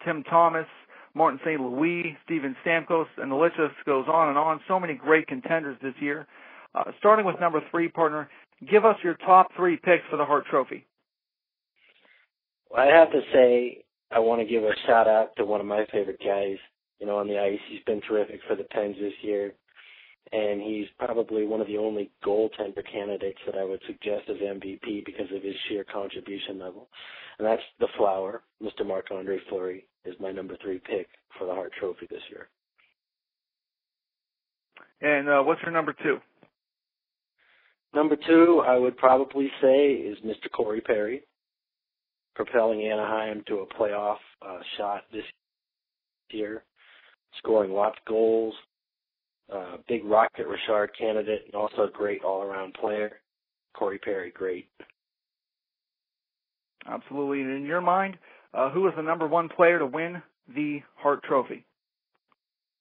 Tim Thomas, Martin St. Louis, Steven Stamkos, and the list just goes on and on. So many great contenders this year. Starting with number 3, partner, give us your top 3 picks for the Hart Trophy. Well, I have to say I want to give a shout-out to one of my favorite guys, on the ice. He's been terrific for the Pens this year, and he's probably one of the only goaltender candidates that I would suggest as MVP because of his sheer contribution level. And that's the Flower. Mr. Marc-Andre Fleury is my number 3 pick for the Hart Trophy this year. And what's your number 2? Number 2, I would probably say, is Mr. Corey Perry, propelling Anaheim to a playoff shot this year, scoring lots of goals, big Rocket Richard candidate, and also a great all-around player. Corey Perry, great. Absolutely. And in your mind, who is the number 1 player to win the Hart Trophy?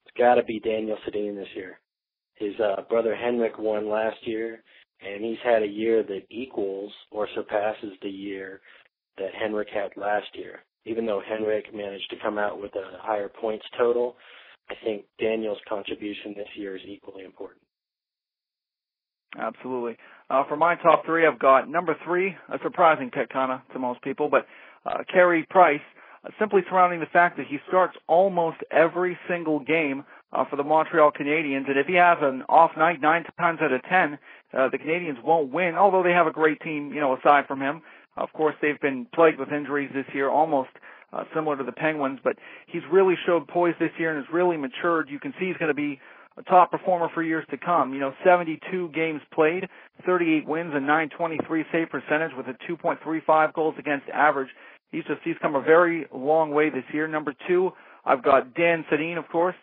It's got to be Daniel Sedin this year. His brother Henrik won last year, and he's had a year that equals or surpasses the year that Henrik had last year. Even though Henrik managed to come out with a higher points total, I think Daniel's contribution this year is equally important. Absolutely. For my top 3, I've got number 3, a surprising pick kind of to most people, but Carey Price, simply surrounding the fact that he starts almost every single game for the Montreal Canadiens, and if he has an off night 9 times out of 10, the Canadiens won't win, although they have a great team, aside from him. Of course, they've been plagued with injuries this year, almost similar to the Penguins, but he's really showed poise this year and has really matured. You can see he's going to be a top performer for years to come. 72 games played, 38 wins, and .923 save percentage with a 2.35 goals against average. He's come a very long way this year. Number 2, I've got Dan Sedin, of course.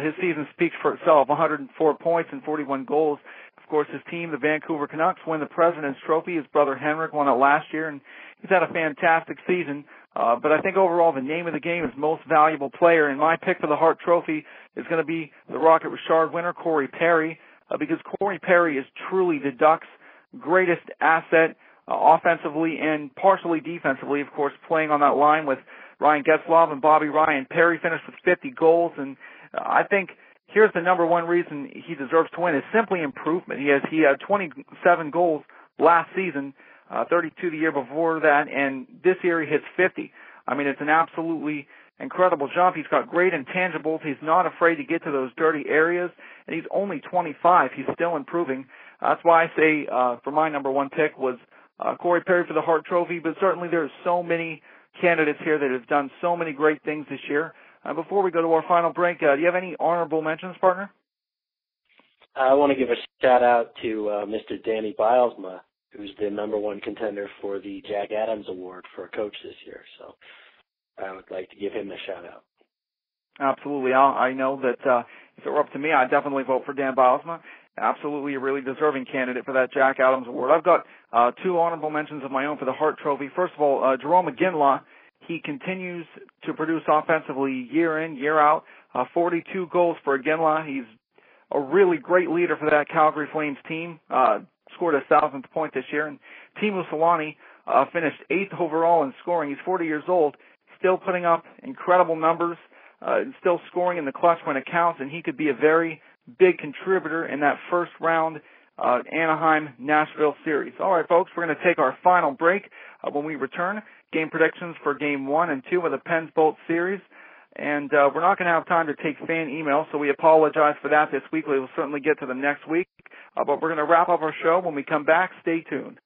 His season speaks for itself, 104 points and 41 goals. Of course, his team, the Vancouver Canucks, win the President's Trophy. His brother Henrik won it last year, and he's had a fantastic season. But I think overall the name of the game is most valuable player, and my pick for the Hart Trophy is going to be the Rocket Richard winner, Corey Perry, because Corey Perry is truly the Ducks' greatest asset offensively and partially defensively, of course, playing on that line with Ryan Getzlaf and Bobby Ryan. Perry finished with 50 goals, and I think here's the number 1 reason he deserves to win is simply improvement. He had 27 goals last season, 32 the year before that, and this year he hits 50. I mean, it's an absolutely incredible jump. He's got great intangibles. He's not afraid to get to those dirty areas, and he's only 25. He's still improving. That's why I say for my number 1 pick was Corey Perry for the Hart Trophy, but certainly there's so many candidates here that have done so many great things this year. Before we go to our final break, do you have any honorable mentions, partner? I want to give a shout-out to Mr. Danny Bilesma, who's the number 1 contender for the Jack Adams Award for a coach this year. So I would like to give him a shout-out. Absolutely. I know that if it were up to me, I'd definitely vote for Dan Bilesma. Absolutely a really deserving candidate for that Jack Adams Award. I've got 2 honorable mentions of my own for the Hart Trophy. First of all, Jerome McGinley. He continues to produce offensively year in, year out. 42 goals for Ginla. He's a really great leader for that Calgary Flames team. Scored his 1,000th point this year. And Teemu Selanne finished 8th overall in scoring. He's 40 years old, still putting up incredible numbers, still scoring in the clutch when it counts, and he could be a very big contributor in that first round Anaheim-Nashville series. All right, folks, we're going to take our final break. When we return, game predictions for Game 1 and 2 of the Pens Bolt series. And we're not going to have time to take fan emails, so we apologize for that this week. We will certainly get to them next week. But we're going to wrap up our show. When we come back, stay tuned.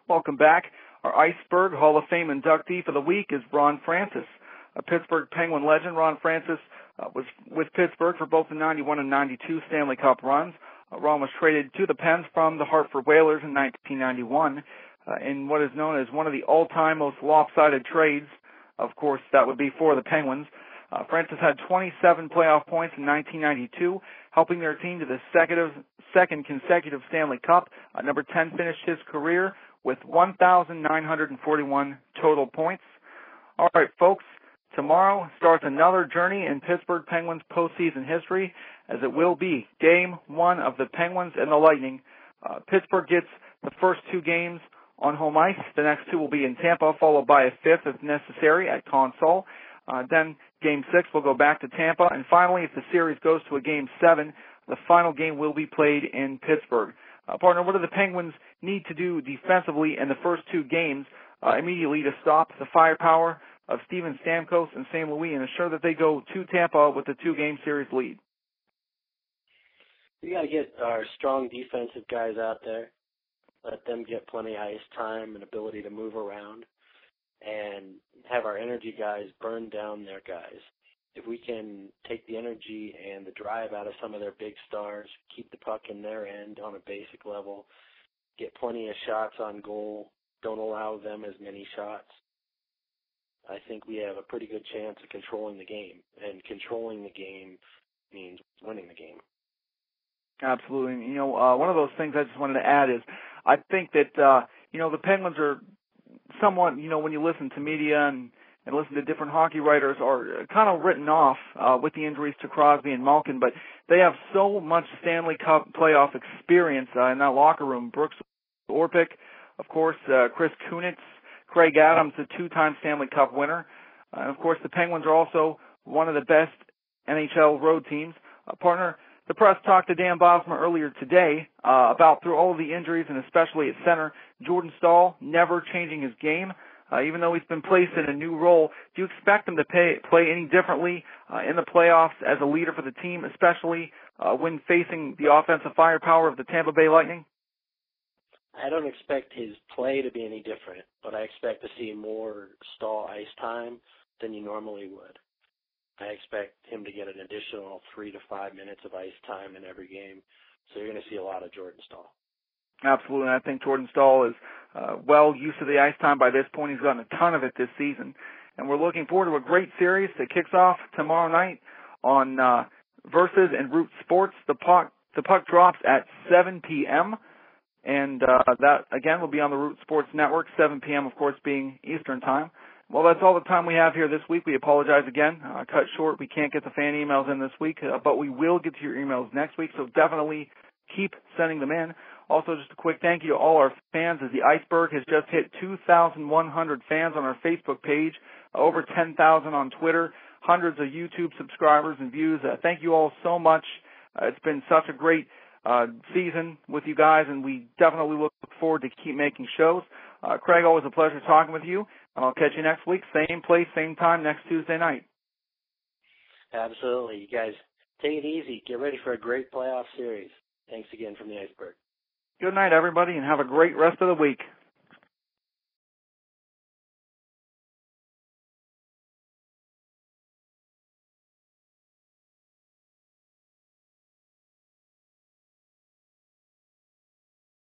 Welcome back. Our Iceberg Hall of Fame inductee for the week is Ron Francis. A Pittsburgh Penguin legend, Ron Francis was with Pittsburgh for both the 91 and 92 Stanley Cup runs. Ron was traded to the Pens from the Hartford Whalers in 1991 in what is known as one of the all-time most lopsided trades. Of course, that would be for the Penguins. Francis had 27 playoff points in 1992, helping their team to the second consecutive Stanley Cup. Number 10 finished his career with 1,941 total points. All right, folks, tomorrow starts another journey in Pittsburgh Penguins postseason history, as it will be Game 1 of the Penguins and the Lightning. Pittsburgh gets the first 2 games on home ice. The next 2 will be in Tampa, followed by a 5th if necessary at Consol. Then Game 6 will go back to Tampa. And finally, if the series goes to a Game 7, the final game will be played in Pittsburgh. Partner, what do the Penguins need to do defensively in the first 2 games immediately to stop the firepower of Steven Stamkos and St. Louis and ensure that they go to Tampa with a 2-game series lead? We got to get our strong defensive guys out there, let them get plenty of ice time and ability to move around, and have our energy guys burn down their guys. If we can take the energy and the drive out of some of their big stars, keep the puck in their end on a basic level, get plenty of shots on goal, don't allow them as many shots, I think we have a pretty good chance of controlling the game. And controlling the game means winning the game. Absolutely. You know, one of those things I just wanted to add is I think that, the Penguins are somewhat, when you listen to media and listen to different hockey writers, are kind of written off with the injuries to Crosby and Malkin, but they have so much Stanley Cup playoff experience in that locker room. Brooks Orpik, of course, Chris Kunitz, Craig Adams, the 2-time Stanley Cup winner. And, of course, the Penguins are also one of the best NHL road teams. Partner, the press talked to Dan Bosma earlier today about, through all of the injuries and especially at center, Jordan Staal never changing his game. Even though he's been placed in a new role, do you expect him to play any differently in the playoffs as a leader for the team, especially when facing the offensive firepower of the Tampa Bay Lightning? I don't expect his play to be any different, but I expect to see more Staal ice time than you normally would. I expect him to get an additional 3 to 5 minutes of ice time in every game, so you're going to see a lot of Jordan Staal. Absolutely, and I think Jordan Staal is well used to the ice time by this point. He's gotten a ton of it this season, and we're looking forward to a great series that kicks off tomorrow night on Versus and Root Sports. The puck drops at 7 p.m., and that, again, will be on the Root Sports Network, 7 p.m., of course, being Eastern Time. Well, that's all the time we have here this week. We apologize again. Cut short. We can't get the fan emails in this week, but we will get to your emails next week, so definitely keep sending them in. Also, just a quick thank you to all our fans, as the Iceberg has just hit 2,100 fans on our Facebook page, over 10,000 on Twitter, hundreds of YouTube subscribers and views. Thank you all so much. It's been such a great season with you guys, and we definitely look forward to keep making shows. Craig, always a pleasure talking with you, and I'll catch you next week, same place, same time, next Tuesday night. Absolutely. You guys, take it easy. Get ready for a great playoff series. Thanks again from the Iceberg. Good night, everybody, and have a great rest of the week.